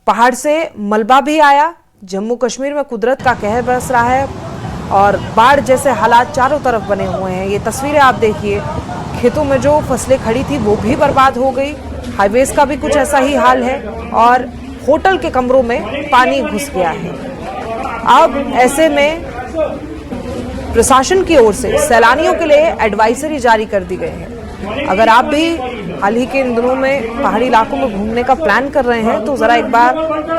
पहाड़ से मलबा भी आया। जम्मू कश्मीर में कुदरत का कहर बरस रहा है और बाढ़ जैसे हालात चारों तरफ बने हुए हैं। ये तस्वीरें आप देखिए, खेतों में जो फसलें खड़ी थी वो भी बर्बाद हो गई। हाईवेज का भी कुछ ऐसा ही हाल है और होटल के कमरों में पानी घुस गया है। अब ऐसे में प्रशासन की ओर से सैलानियों के लिए एडवाइजरी जारी कर दी गई है। अगर आप भी हाल ही के इन दिनों में पहाड़ी इलाकों में घूमने का प्लान कर रहे हैं तो जरा एक बार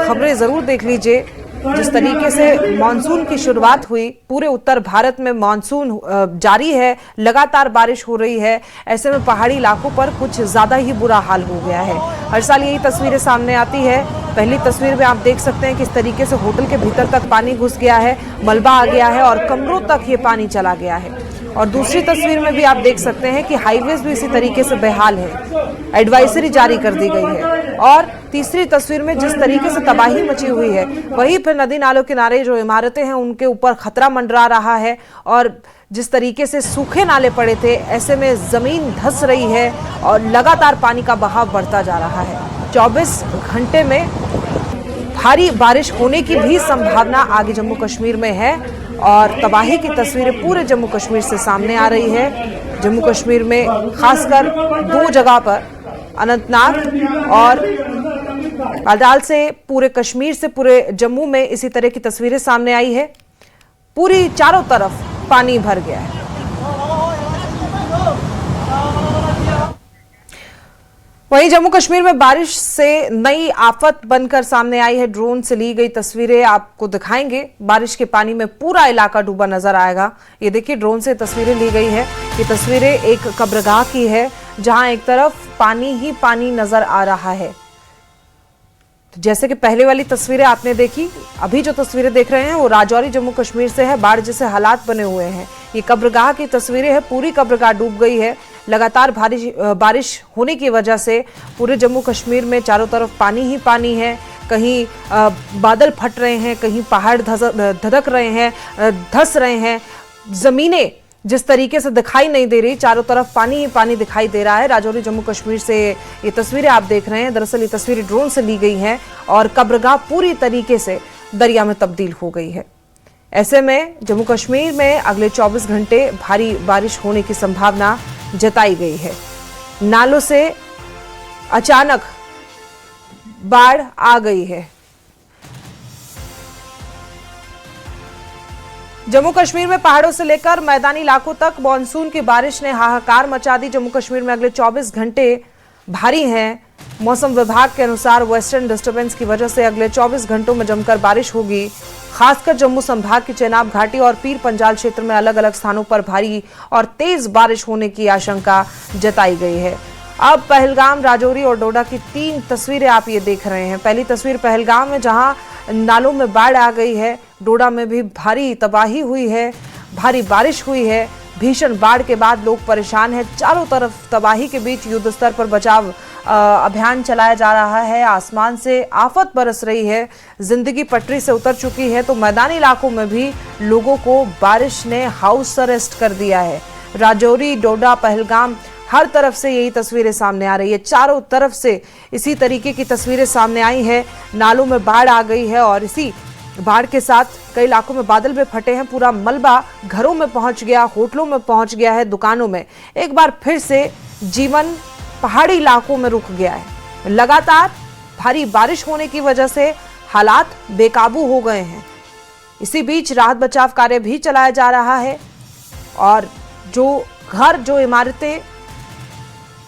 खबरें जरूर देख लीजिए। जिस तरीके से मानसून की शुरुआत हुई, पूरे उत्तर भारत में मानसून जारी है, लगातार बारिश हो रही है। ऐसे में पहाड़ी इलाकों पर कुछ ज्यादा ही बुरा हाल हो गया है। हर साल यही तस्वीरें सामने आती है। पहली तस्वीर में आप देख सकते हैं किस तरीके से होटल के भीतर तक पानी घुस गया है, मलबा आ गया है और कमरों तक ये पानी चला गया है। और दूसरी तस्वीर में भी आप देख सकते हैं कि हाईवेज भी इसी तरीके से बेहाल है, एडवाइजरी जारी कर दी गई है। और तीसरी तस्वीर में जिस तरीके से तबाही मची हुई है, वहीं पर नदी नालों किनारे जो इमारतें हैं उनके ऊपर खतरा मंडरा रहा है। और जिस तरीके से सूखे नाले पड़े थे, ऐसे में जमीन धंस रही है और लगातार पानी का बहाव बढ़ता जा रहा है। 24 घंटे में भारी बारिश होने की भी संभावना आगे जम्मू कश्मीर में है और तबाही की तस्वीरें पूरे जम्मू कश्मीर से सामने आ रही है। जम्मू कश्मीर में खासकर 2 जगह पर, अनंतनाग और बाल्टाल से पूरे कश्मीर से पूरे जम्मू में इसी तरह की तस्वीरें सामने आई है। पूरी चारों तरफ पानी भर गया है। वहीं जम्मू कश्मीर में बारिश से नई आफत बनकर सामने आई है। ड्रोन से ली गई तस्वीरें आपको दिखाएंगे। बारिश के पानी में पूरा इलाका डूबा नजर आएगा। ये देखिए, ड्रोन से तस्वीरें ली गई है। ये तस्वीरें एक कब्रगाह की है जहां एक तरफ पानी ही पानी नजर आ रहा है। जैसे कि पहले वाली तस्वीरें आपने देखी, अभी जो तस्वीरें देख रहे हैं वो राजौरी जम्मू कश्मीर से है। बाढ़ जैसे हालात बने हुए हैं। ये कब्रगाह की तस्वीरें हैं। पूरी कब्रगाह डूब गई है। लगातार बारिश होने की वजह से पूरे जम्मू कश्मीर में चारों तरफ पानी ही पानी है। कहीं बादल फट रहे हैं, कहीं पहाड़ धधक रहे हैं, धंस रहे हैं। जमीनें जिस तरीके से दिखाई नहीं दे रही, चारों तरफ पानी ही पानी दिखाई दे रहा है। राजौरी जम्मू कश्मीर से ये तस्वीरें आप देख रहे हैं। दरअसल ये तस्वीरें ड्रोन से ली गई हैं और कब्रगाह पूरी तरीके से दरिया में तब्दील हो गई है। ऐसे में जम्मू कश्मीर में अगले 24 घंटे भारी बारिश होने की संभावना जताई गई है। नालों से अचानक बाढ़ आ गई है। जम्मू कश्मीर में पहाड़ों से लेकर मैदानी इलाकों तक मानसून की बारिश ने हाहाकार मचा दी। जम्मू कश्मीर में अगले 24 घंटे भारी हैं। मौसम विभाग के अनुसार वेस्टर्न डिस्टर्बेंस की वजह से अगले 24 घंटों में जमकर बारिश होगी। खासकर जम्मू संभाग की चेनाब घाटी और पीर पंजाल क्षेत्र में अलग अलग स्थानों पर भारी और तेज बारिश होने की आशंका जताई गई है। अब पहलगाम, राजौरी और डोडा की 3 तस्वीरें आप ये देख रहे हैं। पहली तस्वीर पहलगाम में जहां नालों में बाढ़ आ गई है। डोडा में भी भारी तबाही हुई है, भारी बारिश हुई है। भीषण बाढ़ के बाद लोग परेशान हैं। चारों तरफ तबाही के बीच युद्ध स्तर पर बचाव अभियान चलाया जा रहा है। आसमान से आफत बरस रही है। जिंदगी पटरी से उतर चुकी है। तो मैदानी इलाकों में भी लोगों को बारिश ने हाउस अरेस्ट कर दिया है। राजौरी, डोडा, पहलगाम, हर तरफ से यही तस्वीरें सामने आ रही है। चारों तरफ से इसी तरीके की तस्वीरें सामने आई है। नालों में बाढ़ आ गई है और इसी बाढ़ के साथ कई इलाकों में बादल भी फटे हैं। पूरा मलबा घरों में पहुंच गया, होटलों में पहुंच गया है, दुकानों में। एक बार फिर से जीवन पहाड़ी इलाकों में रुक गया है। लगातार भारी बारिश होने की वजह से हालात बेकाबू हो गए हैं। इसी बीच राहत बचाव कार्य भी चलाया जा रहा है और जो इमारतें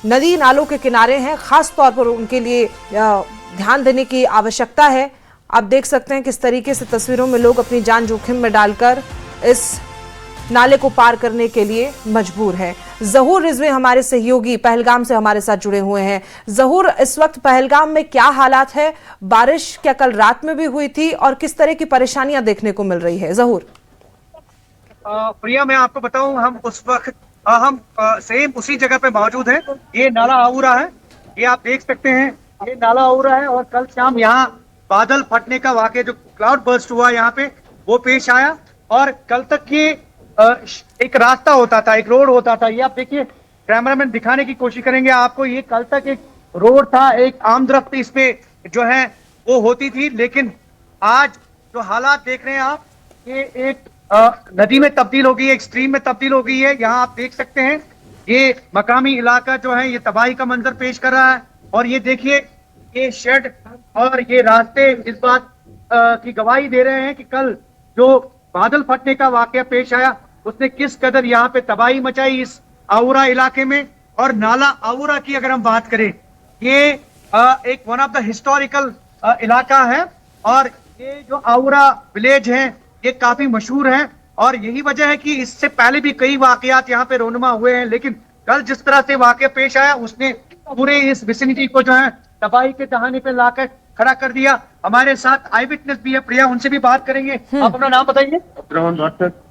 नदी नालों के किनारे हैं, खास तौर पर उनके लिए ध्यान देने की आवश्यकता है। आप देख सकते हैं किस तरीके से तस्वीरों में लोग अपनी जान जोखिम में डालकर इस नाले को पार करने के लिए मजबूर हैं। जहूर रिजवी हमारे सहयोगी पहलगाम से हमारे साथ जुड़े हुए हैं। जहूर, इस वक्त पहलगाम में क्या हालात है? बारिश क्या कल रात में भी हुई थी और किस तरह की परेशानियां देखने को मिल रही है? जहूर। प्रिया, मैं आपको बताऊं, हम उस वक्त सेम उसी जगह पे मौजूद हैं। ये नाला आउरा है, ये आप देख सकते हैं, ये नाला आउरा है। और कल शाम यहाँ बादल फटने का वाकया, जो क्लाउड बर्स्ट हुआ यहाँ पे, वो पेश आया। और कल तक ये एक रास्ता होता था, एक रोड होता था। ये आप देखिए, कैमरामैन दिखाने की कोशिश करेंगे आपको। ये कल तक एक रोड था, एक आम दरख्त इस पे जो है वो होती थी, लेकिन आज जो हालात देख रहे हैं आप, ये एक नदी में तब्दील हो गई है, एक स्ट्रीम में तब्दील हो गई है। यहाँ आप देख सकते हैं ये मकामी इलाका जो है ये तबाही का मंजर पेश कर रहा है। और ये देखिए, ये शेड और ये रास्ते इस बात की गवाही दे रहे हैं कि कल जो बादल फटने का वाकया पेश आया उसने किस कदर यहाँ पे तबाही मचाई इस आउरा इलाके में। और नाला आउरा की अगर हम बात करें, ये एक वन ऑफ द हिस्टोरिकल इलाका है और ये जो आउरा विलेज है ये काफी मशहूर है। और यही वजह है कि इससे पहले भी कई वाकयात यहाँ पे रोनुमा हुए हैं, लेकिन कल जिस तरह से वाकया पेश आया उसने पूरे इस विसिनिटी को जो है तबाही के दहाने पे लाकर खड़ा कर दिया। हमारे साथ आई विटनेस भी है, प्रिया, उनसे भी बात करेंगे। आप अपना नाम बताइए।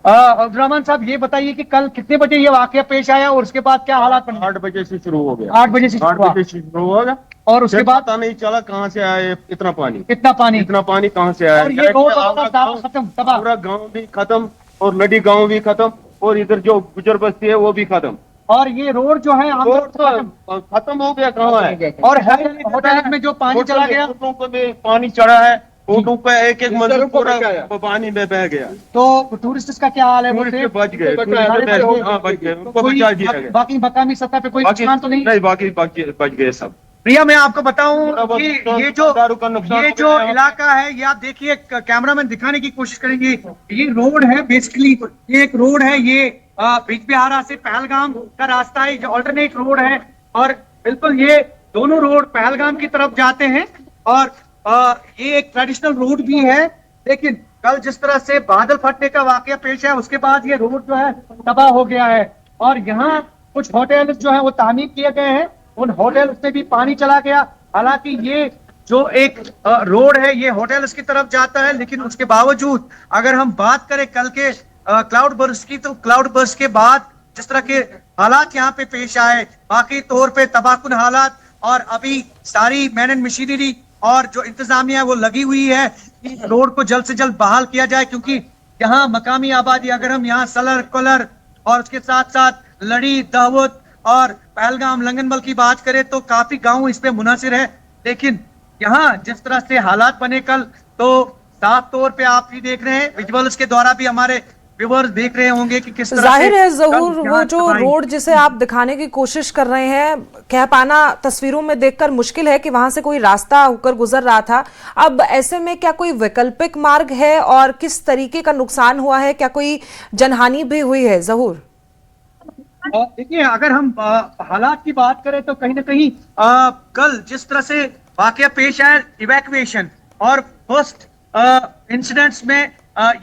अब्दुलरहमान साहब, ये बताइए कि कल कितने बजे ये वाकया पेश आया और उसके बाद क्या हालात बने? 8 बजे से शुरू हो गया। 8 बजे से शुरू हो गया और उसके बाद पता नहीं चला कहाँ से आया इतना पानी इतना पानी कहाँ से आया। और ये रोड खत्म, तबाह। पूरा गांव भी खत्म और लड़ी गांव भी खत्म और इधर जो गुजर बस्ती है वो भी खत्म। और ये रोड जो है रोड तो खत्म हो गया, कहाँ है? और होटल में जो पानी चला गया, होटलों को भी पानी चढ़ा है, होटलों पे एक एक मंजिल पूरा पानी में बह गया। तो टूरिस्ट का क्या हाल है? टूरिस्ट बच गए, हाँ बच गए, उनको बचा दिया गया। बाकी मकामी सतह पे कोई नुकसान तो नहीं? बाकी बच गए सब। प्रिया, मैं आपको बताऊं कि ये जो इलाका है, ये आप देखिए, कैमरामैन दिखाने की कोशिश करेंगे। ये रोड है, बेसिकली ये एक रोड है, ये बिजबिहारा से पहलगाम का रास्ता है, जो ऑल्टरनेट रोड है। और बिल्कुल ये दोनों रोड पहलगाम की तरफ जाते हैं और ये एक ट्रेडिशनल रोड भी है। लेकिन कल जिस तरह से बादल फटने का वाकया पेश है उसके बाद ये रोड जो है तबाह हो गया है। और यहाँ कुछ होटल जो है वो तामीर किए गए हैं, उन होटल्स में भी पानी चला गया। हालांकि ये जो एक रोड है ये होटल्स की तरफ जाता है, लेकिन उसके बावजूद अगर हम बात करें कल के क्लाउड बर्स्ट की, तो क्लाउड बर्स्ट के बाद जिस तरह के हालात यहाँ पे पेश आए, बाकी तौर पे तबाहकुन हालात। और अभी सारी मैन एंड मशीनरी और जो इंतजामिया है वो लगी हुई है कि रोड को जल्द से जल्द बहाल किया जाए, क्योंकि यहाँ मकामी आबादी, अगर हम यहाँ सलर कोलर और उसके साथ साथ लड़ी, दावत और पहलगाम, लंगनबल की बात करें तो काफी गांव इस पे मुनासिर है। लेकिन यहाँ जिस तरह से हालात बने कल, तो साफ तौर पे आप भी देख रहे हैं, विजुअल्स के द्वारा भी हमारे व्यूअर्स देख रहे होंगे कि किस तरह जाहिर है ज़हूर, वो जो रोड जिसे आप दिखाने की कोशिश कर रहे हैं, कह पाना तस्वीरों में देखकर मुश्किल है कि वहां से कोई रास्ता होकर गुजर रहा था। अब ऐसे में क्या कोई वैकल्पिक मार्ग है और किस तरीके का नुकसान हुआ है? क्या कोई जनहानि भी हुई है ज़हूर? देखिए, अगर हम हालात की बात करें तो कहीं ना कहीं कल जिस तरह से वाकया पेश आया, इवैक्यूएशन और फर्स्ट इंसिडेंट्स में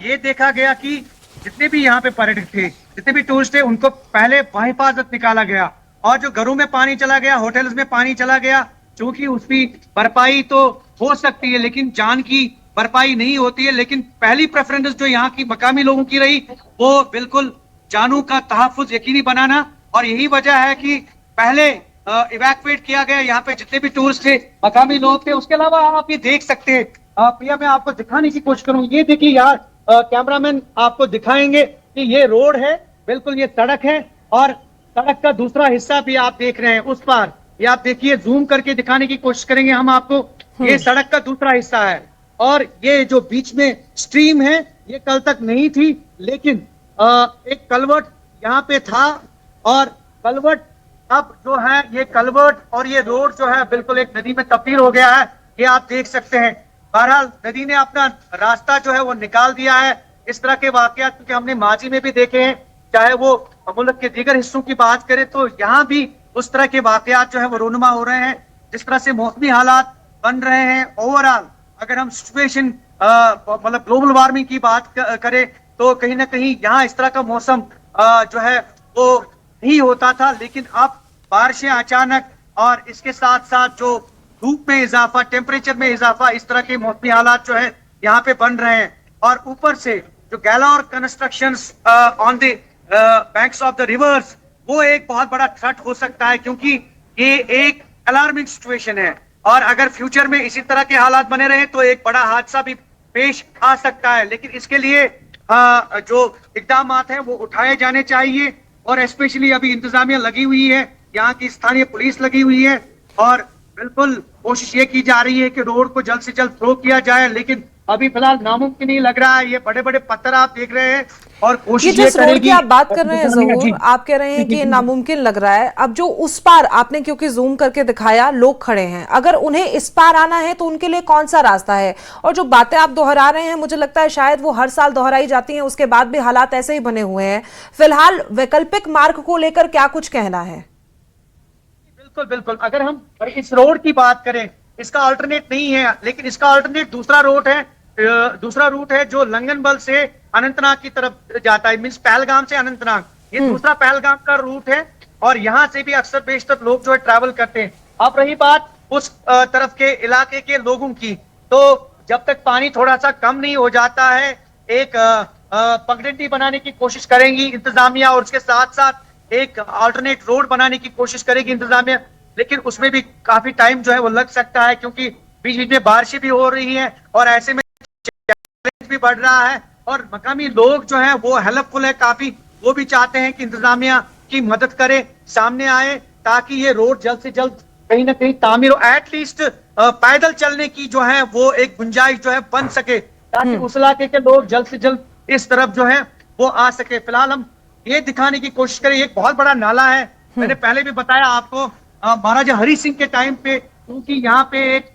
ये देखा गया कि जितने भी यहाँ पे पर्यटक थे, जितने भी टूरिस्ट थे, उनको पहले बाहिफाजत निकाला गया। और जो घरों में पानी चला गया, होटल्स में पानी चला गया, क्योंकि उसकी भरपाई तो हो सकती है लेकिन जान की भरपाई नहीं होती है। लेकिन पहली प्रेफरेंस जो यहाँ की मकामी लोगों की रही वो बिल्कुल जानू का तहफ्फुज यकीनी बनाना। और यही वजह है कि पहले इवैक्यूएट किया गया यहाँ पे जितने भी टूरिस्ट थे, मकामी लोग थे। उसके अलावा आप ये देख सकते हैं, प्रिया, मैं आपको दिखाने की कोशिश करूँ, ये देखिए यार, कैमरामैन आपको दिखाएंगे कि ये रोड है, बिल्कुल ये सड़क है और सड़क का दूसरा हिस्सा भी आप देख रहे हैं उस पार। ये आप देखिए, जूम करके दिखाने की कोशिश करेंगे हम आपको, ये सड़क का दूसरा हिस्सा है। और ये जो बीच में स्ट्रीम है ये कल तक नहीं थी, लेकिन एक कलवर्ट यहाँ पे था और कलवर्ट अब जो है ये कलवर्ट और ये रोड जो है बिल्कुल एक नदी में तब्दील हो गया है, ये आप देख सकते हैं। बहरहाल नदी ने अपना रास्ता जो है वो निकाल दिया है। इस तरह के वाकयात क्योंकि हमने माजी में भी देखे हैं, चाहे वो मुल्क के दीगर हिस्सों की बात करें तो यहाँ भी उस तरह के वाकयात जो है वो रोनुमा हो रहे हैं। जिस तरह से मौसमी हालात बन रहे हैं, ओवरऑल अगर हम सिचुएशन मतलब ग्लोबल वार्मिंग की बात करें तो कहीं ना कहीं यहाँ इस तरह का मौसम जो है वो नहीं होता था, लेकिन अब बारिशें अचानक और इसके साथ साथ जो धूप में इजाफा, टेम्परेचर में इजाफा, इस तरह के मौसमी हालात जो है यहाँ पे बन रहे हैं। और ऊपर से जो galore constructions on the banks of the rivers, वो एक बहुत बड़ा थ्रेट हो सकता है, क्योंकि ये एक अलार्मिंग सिचुएशन है। और अगर फ्यूचर में इसी तरह के हालात बने रहे तो एक बड़ा हादसा भी पेश आ सकता है। लेकिन इसके लिए जो इकदाम हैं वो उठाए जाने चाहिए और स्पेशली अभी इंतजामिया लगी हुई है, यहाँ की स्थानीय पुलिस लगी हुई है और बिल्कुल कोशिश ये की जा रही है कि रोड को जल्द से जल्द थ्रो किया जाए, लेकिन अभी फिलहाल नामुमकिन ही लग रहा है। ये बड़े बड़े पत्थर आप देख रहे हैं और ये कोशिश जिस रोड करेगी। की आप बात कर रहे हैं जी, जहूर, आप कह रहे हैं कि ये नामुमकिन लग रहा है। अब जो उस पार आपने क्योंकि जूम करके दिखाया, लोग खड़े हैं, अगर उन्हें इस पार आना है तो उनके लिए कौन सा रास्ता है? और जो बातें आप दोहरा रहे हैं, मुझे लगता है शायद वो हर साल दोहराई जाती हैं, उसके बाद भी हालात ऐसे ही बने हुए हैं। फिलहाल वैकल्पिक मार्ग को लेकर क्या कुछ कहना है? बिल्कुल बिल्कुल, अगर हम इस रोड की बात करें, इसका अल्टरनेट नहीं है, लेकिन इसका अल्टरनेट दूसरा रूट है जो लंगनबल से अनंतनाग की तरफ जाता है, मींस पहलगाम से अनंतनाग। ये दूसरा पहलगाम का रूट है और यहाँ से भी अक्सर बेशतर लोग जो है ट्रैवल करते हैं। अब रही बात उस तरफ के इलाके के लोगों की, तो जब तक पानी थोड़ा सा कम नहीं हो जाता है, एक पगडंडी बनाने की कोशिश करेंगी इंतजामिया और उसके साथ साथ एक अल्टरनेट रोड बनाने की कोशिश करेगी इंतजामिया, लेकिन उसमें भी काफी टाइम जो है वो लग सकता है, क्योंकि बीच बीच में बारिशें भी हो रही हैं और ऐसे में चैलेंज भी बढ़ रहा है। और मकामी लोग जो है वो हेल्पफुल है काफी, वो भी चाहते हैं कि इंतजामिया की मदद करे, सामने आए, ताकि ये रोड जल्द से जल्द कहीं ना कहीं तामीर हो, एटलीस्ट पैदल चलने की जो है वो एक गुंजाइश जो है बन सके, ताकि उस इलाके के लोग जल्द से जल्द इस तरफ जो है वो आ सके। फिलहाल हम ये दिखाने की कोशिश करें, एक बहुत बड़ा नाला है, मैंने पहले भी बताया आपको, महाराजा हरि सिंह के टाइम पे, क्योंकि यहाँ पे एक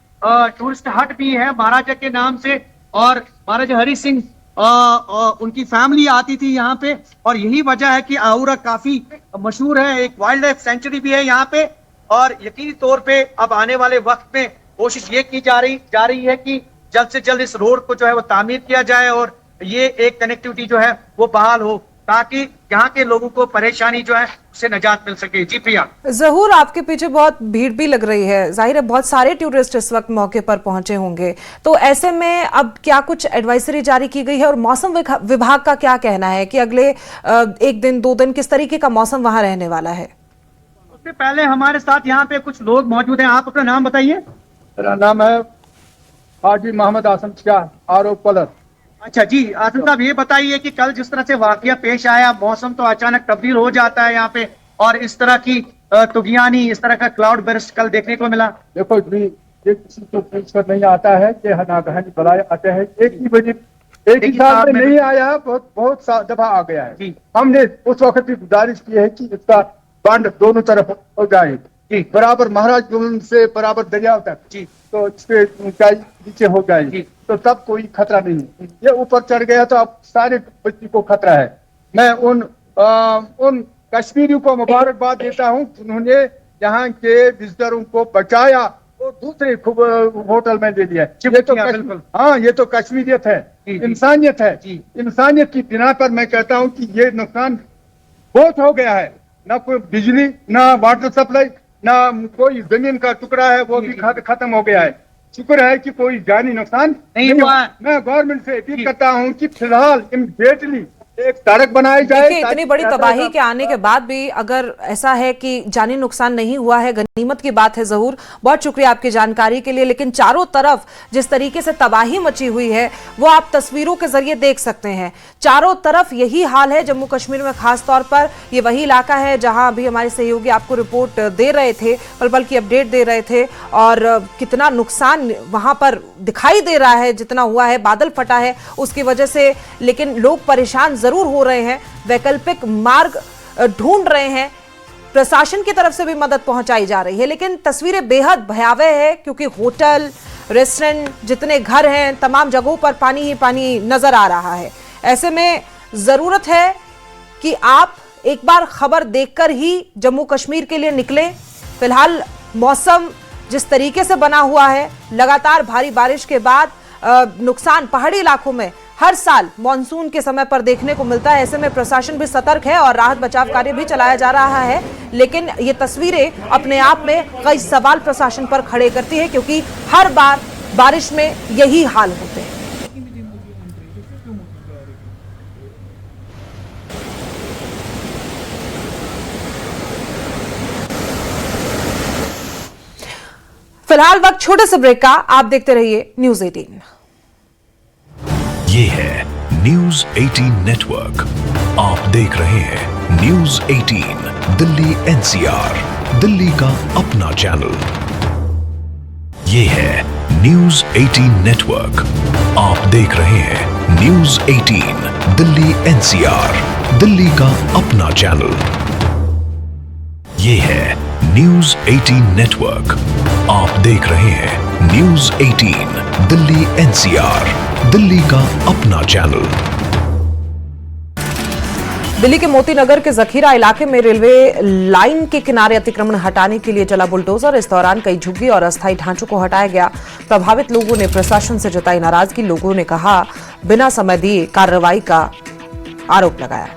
टूरिस्ट हट भी है महाराजा के नाम से, और महाराजा हरि सिंह उनकी फैमिली आती थी यहाँ पे, और यही वजह है कि आउरा काफी मशहूर है, एक वाइल्ड लाइफ सेंचुरी भी है यहाँ पे। और यकीनी तौर पे अब आने वाले वक्त में कोशिश ये की जा रही है कि जल्द से जल्द इस रोड को जो है वो तामीर किया जाए और ये एक कनेक्टिविटी जो है वो बहाल हो, ताकि यहाँ के लोगों को परेशानी जो है उससे निजात मिल सके। जी प्रिया। जहूर, आपके पीछे बहुत भीड़ भी लग रही है, जाहिर है बहुत सारे टूरिस्ट इस वक्त मौके पर पहुंचे होंगे, तो ऐसे में अब क्या कुछ एडवाइजरी जारी की गई है और मौसम विभाग का क्या कहना है कि अगले 1 दिन 2 दिन किस तरीके का मौसम वहां रहने वाला है? उससे पहले हमारे साथ यहाँ पे कुछ लोग मौजूद हैं, आप अपना नाम बताइए। मेरा नाम है हाजी मोहम्मद आसम शाह, आरोप पलर। अच्छा जी, आसिम साहब ये बताइए कि कल जिस तरह से वाकया पेश आया, मौसम तो अचानक तब्दील हो जाता है यहाँ पे, और इस तरह की तुगयानी, इस तरह का क्लाउड बर्स्ट कल देखने को मिला। देखो जी, ये किसी को पूछकर नहीं आता है कि नागहानी बलाए आते हैं, एक ही बजे एक ही साल में नहीं आया, बहुत दफा आ गया है। हमने उस वक्त भी गुजारिश की है कि इसका बंद दोनों तरफ हो जाए, बराबर महाराजगंज से बराबर दरिया तक, तो इसके ऊंचाई नीचे हो जाएगी, तो तब कोई खतरा नहीं है। ये ऊपर चढ़ गया तो अब सारे बच्ची को खतरा है। मैं उन कश्मीरियों को मुबारकबाद देता हूँ, उन्होंने यहाँ के विजिटरों को बचाया और दूसरे होटल में दे दिया। ये तो हाँ, ये तो कश्मीरियत है, इंसानियत है। इंसानियत की बिना पर मैं कहता हूँ कि ये नुकसान बहुत हो गया है, ना कोई बिजली, ना वाटर सप्लाई, ना कोई जमीन का टुकड़ा है वो भी खत्म हो गया है। शुक्र है कि कोई जानी नुकसान नहीं हुआ। मैं गवर्नमेंट से अपील करता हूं कि फिलहाल इमीडिएटली एक सड़क बनाई जाए। इतनी बड़ी तबाही के आने के बाद भी अगर ऐसा है कि जानी नुकसान नहीं हुआ है, गनीमत की बात है। जहूर, बहुत शुक्रिया आपकी जानकारी के लिए, लेकिन चारों तरफ जिस तरीके से तबाही मची हुई है वो आप तस्वीरों के जरिए देख सकते हैं। चारों तरफ यही हाल है, जम्मू कश्मीर में खास तौर पर ये वही इलाका है जहां अभी हमारे सहयोगी आपको रिपोर्ट दे रहे थे, पल की अपडेट दे रहे थे, और कितना नुकसान वहां पर दिखाई दे रहा है, जितना हुआ है, बादल फटा है उसकी वजह से, लेकिन लोग परेशान जरूर हो रहे हैं, वैकल्पिक मार्ग ढूंढ रहे हैं, प्रशासन की तरफ से भी मदद पहुंचाई जा रही है, लेकिन तस्वीरें बेहद भयावह है, क्योंकि होटल, रेस्टोरेंट, जितने घर हैं, तमाम जगहों पर पानी ही पानी नजर आ रहा है। ऐसे में जरूरत है कि आप एक बार खबर देखकर ही जम्मू कश्मीर के लिए निकलें। फिलहाल मौसम जिस तरीके से बना हुआ है, लगातार भारी बारिश के बाद नुकसान पहाड़ी इलाकों में हर साल मॉनसून के समय पर देखने को मिलता है। ऐसे में प्रशासन भी सतर्क है और राहत बचाव कार्य भी चलाया जा रहा है, लेकिन ये तस्वीरें अपने आप में कई सवाल प्रशासन पर खड़े करती है, क्योंकि हर बार बारिश में यही हाल होते हैं। फिलहाल वक्त छोटे से ब्रेक का, आप देखते रहिए न्यूज़ 18। ये है न्यूज़ 18 नेटवर्क, आप देख रहे हैं न्यूज़ 18 दिल्ली NCR, दिल्ली का अपना चैनल। ये है न्यूज 18 नेटवर्क। आप देख रहे हैं न्यूज 18 दिल्ली NCR, दिल्ली का अपना चैनल। ये है न्यूज 18 नेटवर्क। आप देख रहे हैं न्यूज 18 दिल्ली NCR, दिल्ली का अपना चैनल। दिल्ली के मोती नगर के जखीरा इलाके में रेलवे लाइन के किनारे अतिक्रमण हटाने के लिए चला बुलडोजर। इस दौरान कई झुग्गी और अस्थायी ढांचों को हटाया गया। प्रभावित लोगों ने प्रशासन से जताई नाराजगी। लोगों ने कहा बिना समय दिए कार्रवाई का आरोप लगाया।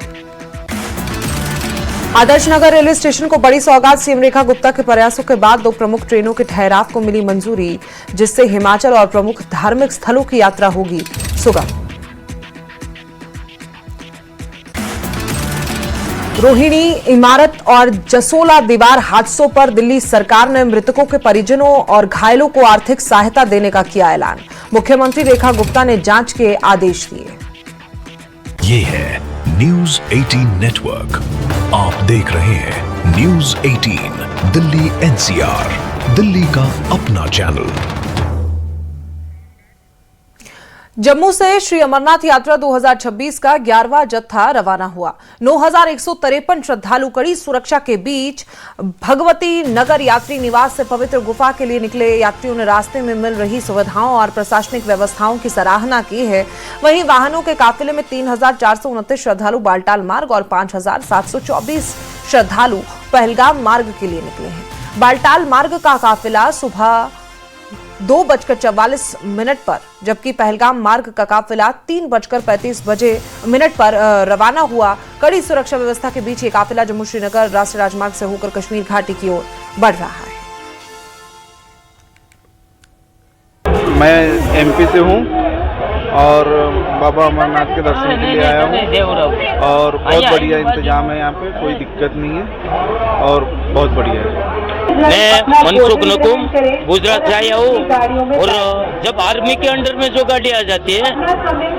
आदर्श नगर रेलवे स्टेशन को बड़ी सौगात। सीएम रेखा गुप्ता के प्रयासों के बाद 2 प्रमुख ट्रेनों के ठहराव को मिली मंजूरी, जिससे हिमाचल और प्रमुख धार्मिक स्थलों की यात्रा होगी सुगम। रोहिणी इमारत और जसोला दीवार हादसों पर दिल्ली सरकार ने मृतकों के परिजनों और घायलों को आर्थिक सहायता देने का किया ऐलान। मुख्यमंत्री रेखा गुप्ता ने जांच के आदेश दिए। ये है न्यूज 18 नेटवर्क। आप देख रहे हैं न्यूज 18 दिल्ली NCR, दिल्ली का अपना चैनल। जम्मू से श्री अमरनाथ यात्रा 2026 का 11वां जत्था रवाना हुआ। 9,153 श्रद्धालु कड़ी सुरक्षा के बीच भगवती नगर यात्री निवास से पवित्र गुफा के लिए निकले। यात्रियों ने रास्ते में मिल रही सुविधाओं और प्रशासनिक व्यवस्थाओं की सराहना की है। वहीं वाहनों के काफिले में 3,429 श्रद्धालु बालटाल मार्ग और 5,724 श्रद्धालु पहलगाम मार्ग के लिए निकले हैं। बालटाल मार्ग का काफिला सुबह 2:44 पर, जबकि पहलगाम मार्ग का काफिला 3:35 पर रवाना हुआ। कड़ी सुरक्षा व्यवस्था के बीच ये काफिला जम्मू श्रीनगर राष्ट्रीय राजमार्ग से होकर कश्मीर घाटी की ओर बढ़ रहा है। मैं MP से हूँ और बाबा अमरनाथ के दर्शन के लिए आया हूँ और बहुत बढ़िया इंतजाम है यहाँ पे, कोई दिक्कत नहीं है और बहुत बढ़िया है। मैं मनसुख नकुम गुजरात से आया हूँ और जब आर्मी के अंडर में जो गाड़ी आ जाती है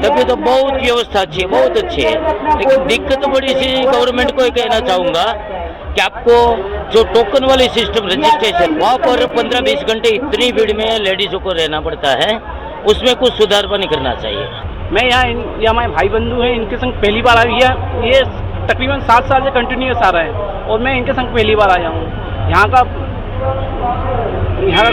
तभी तो बहुत व्यवस्था अच्छी है, बहुत अच्छी है। लेकिन दिक्कत बड़ी सी गवर्नमेंट को कहना चाहूँगा कि आपको जो टोकन वाली सिस्टम रजिस्ट्रेशन, वहाँ पर 15-20 घंटे इतनी भीड़ में लेडीजों को रहना पड़ता है, उसमें कुछ सुधार नहीं करना चाहिए। मैं यहाँ हमारे भाई बंधु हैं, इनके संग पहली बार आई है। ये तकरीबन 7 साल से कंटिन्यूस आ रहा है और मैं इनके संग पहली बार आया हूँ। यहाँ का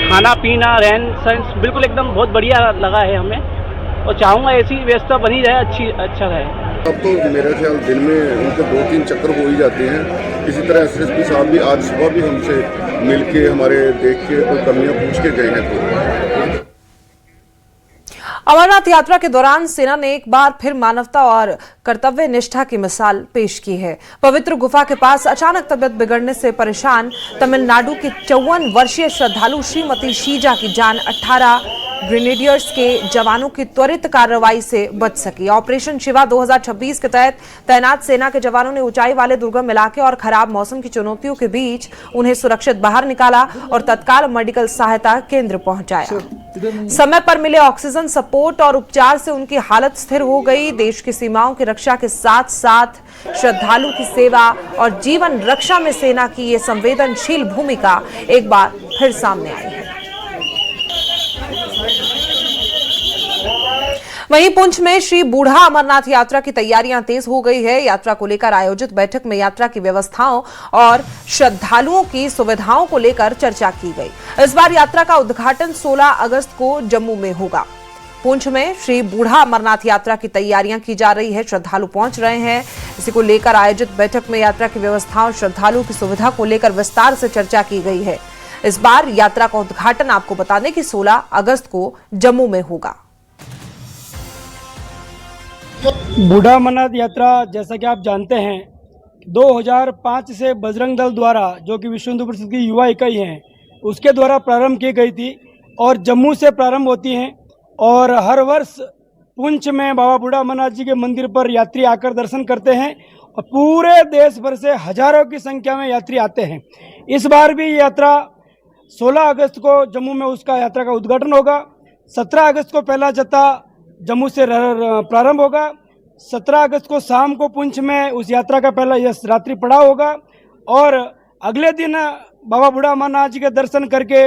खाना पीना रहन सहन बिल्कुल एकदम बहुत बढ़िया लगा है हमें और चाहूँगा ऐसी व्यवस्था बनी रहे, अच्छा रहे। अब तो मेरा ख्याल दिन में उनके 2-3 चक्कर हो ही जाते हैं। इसी तरह SSP साहब भी आज सुबह भी हमसे मिलके हमारे देख के कोई कमियां पूछ के गए हैं। अमरनाथ यात्रा के दौरान सेना ने एक बार फिर मानवता और कर्तव्य निष्ठा की मिसाल पेश की है। पवित्र गुफा के पास अचानक तबियत बिगड़ने से परेशान तमिलनाडु की 54 वर्षीय श्रद्धालु श्रीमती शीजा की जान 18 ग्रेनेडियर्स के जवानों की त्वरित कार्रवाई से बच सकी। ऑपरेशन शिवा 2026 के तहत तैनात सेना के जवानों ने ऊंचाई वाले दुर्गम इलाके और खराब मौसम की चुनौतियों के बीच उन्हें सुरक्षित बाहर निकाला और तत्काल मेडिकल सहायता केंद्र पहुंचाया। समय पर मिले ऑक्सीजन सपोर्ट और उपचार से उनकी हालत स्थिर हो गई। देश की सीमाओं की रक्षा के साथ साथ श्रद्धालु की सेवा और जीवन रक्षा में सेना की ये संवेदनशील भूमिका एक बार फिर सामने आई है। वहीं पुंछ में श्री बूढ़ा अमरनाथ यात्रा की तैयारियां तेज हो गई है। यात्रा को लेकर आयोजित बैठक में यात्रा की व्यवस्थाओं और श्रद्धालुओं की सुविधाओं को लेकर चर्चा की गई। इस बार यात्रा का उद्घाटन 16 अगस्त को जम्मू में होगा। पुंछ में श्री बूढ़ा अमरनाथ यात्रा की तैयारियां की जा रही है, श्रद्धालु पहुंच रहे हैं। इसी को लेकर आयोजित बैठक में यात्रा की व्यवस्थाओं, श्रद्धालुओं की सुविधा को लेकर विस्तार से चर्चा की गई है। इस बार यात्रा का उद्घाटन आपको बता दें कि 16 अगस्त को जम्मू में होगा। बूढ़ा अमरनाथ यात्रा जैसा कि आप जानते हैं 2005 से बजरंग दल द्वारा, जो कि विश्व हिंदू परिषद की युवा इकाई है, उसके द्वारा प्रारंभ की गई थी और जम्मू से प्रारंभ होती हैं और हर वर्ष पुंछ में बाबा बूढ़ा अमरनाथ जी के मंदिर पर यात्री आकर दर्शन करते हैं और पूरे देश भर से हजारों की संख्या में यात्री आते हैं। इस बार भी यात्रा 16 अगस्त को जम्मू में उसका यात्रा का उद्घाटन होगा। 17 अगस्त को पहला जत्था जम्मू से प्रारंभ होगा। 17 अगस्त को शाम को पुंछ में उस यात्रा का पहला रात्रि पड़ाव होगा और अगले दिन बाबा बूढ़ा अमरनाथ जी के दर्शन करके,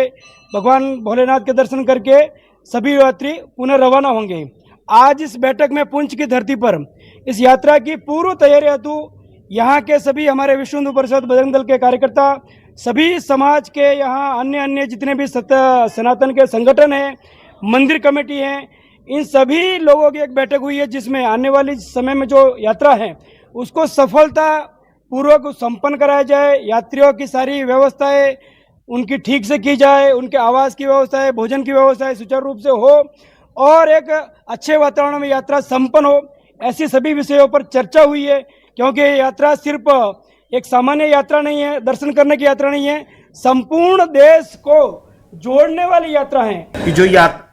भगवान भोलेनाथ के दर्शन करके सभी यात्री पुनः रवाना होंगे। आज इस बैठक में पुंछ की धरती पर इस यात्रा की पूर्व तैयारी हेतु यहाँ के सभी हमारे विश्व हिंदू परिषद बजरंग दल के कार्यकर्ता, सभी समाज के यहाँ अन्य जितने भी सनातन के संगठन हैं, मंदिर कमेटी हैं, इन सभी लोगों की एक बैठक हुई है जिसमें आने वाली समय में जो यात्रा है उसको सफलता पूर्वक संपन्न कराया जाए। यात्रियों की सारी व्यवस्थाएं उनकी ठीक से की जाए, उनके आवास की व्यवस्था है, भोजन की व्यवस्था है सुचारू रूप से हो और एक अच्छे वातावरण में यात्रा संपन्न हो, ऐसी सभी विषयों पर चर्चा हुई है। क्योंकि ये यात्रा सिर्फ एक सामान्य यात्रा नहीं है, दर्शन करने की यात्रा नहीं है, संपूर्ण देश को जोड़ने वाली यात्रा है। कि जो यात्रा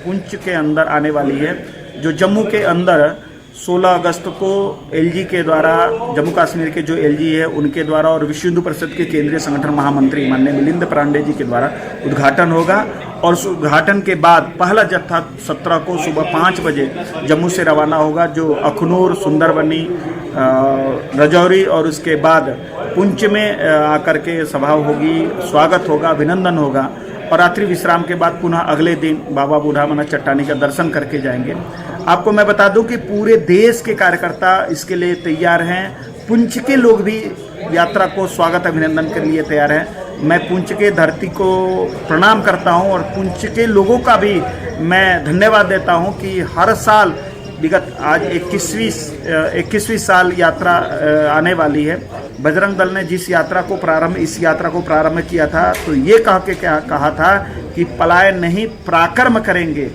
पुंछ के अंदर आने वाली है, जो जम्मू के अंदर 16 अगस्त को एलजी के द्वारा, जम्मू कश्मीर के जो एलजी है उनके द्वारा और विश्व हिंदू परिषद के केंद्रीय संगठन महामंत्री माननीय मिलिंद पांडे जी के द्वारा उद्घाटन होगा और उस उद्घाटन के बाद पहला जत्था 17 को सुबह 5 बजे जम्मू से रवाना होगा, जो अखनूर, सुंदरबनी, रजौरी और उसके बाद पुंछ में आकर के सभा होगी, स्वागत होगा, अभिनंदन होगा और रात्रि विश्राम के बाद पुनः अगले दिन बाबा बूढ़ा अमरनाथ चट्टानी का दर्शन करके जाएंगे। आपको मैं बता दूं कि पूरे देश के कार्यकर्ता इसके लिए तैयार हैं, पुंछ के लोग भी यात्रा को स्वागत अभिनंदन के लिए तैयार हैं। मैं पुंछ के धरती को प्रणाम करता हूं और पुंछ के लोगों का भी मैं धन्यवाद देता हूं कि हर साल विगत आज 21वीं साल यात्रा आने वाली है। बजरंग दल ने इस यात्रा को प्रारंभ किया था तो ये कहा था कि पलायन नहीं पराक्रम करेंगे।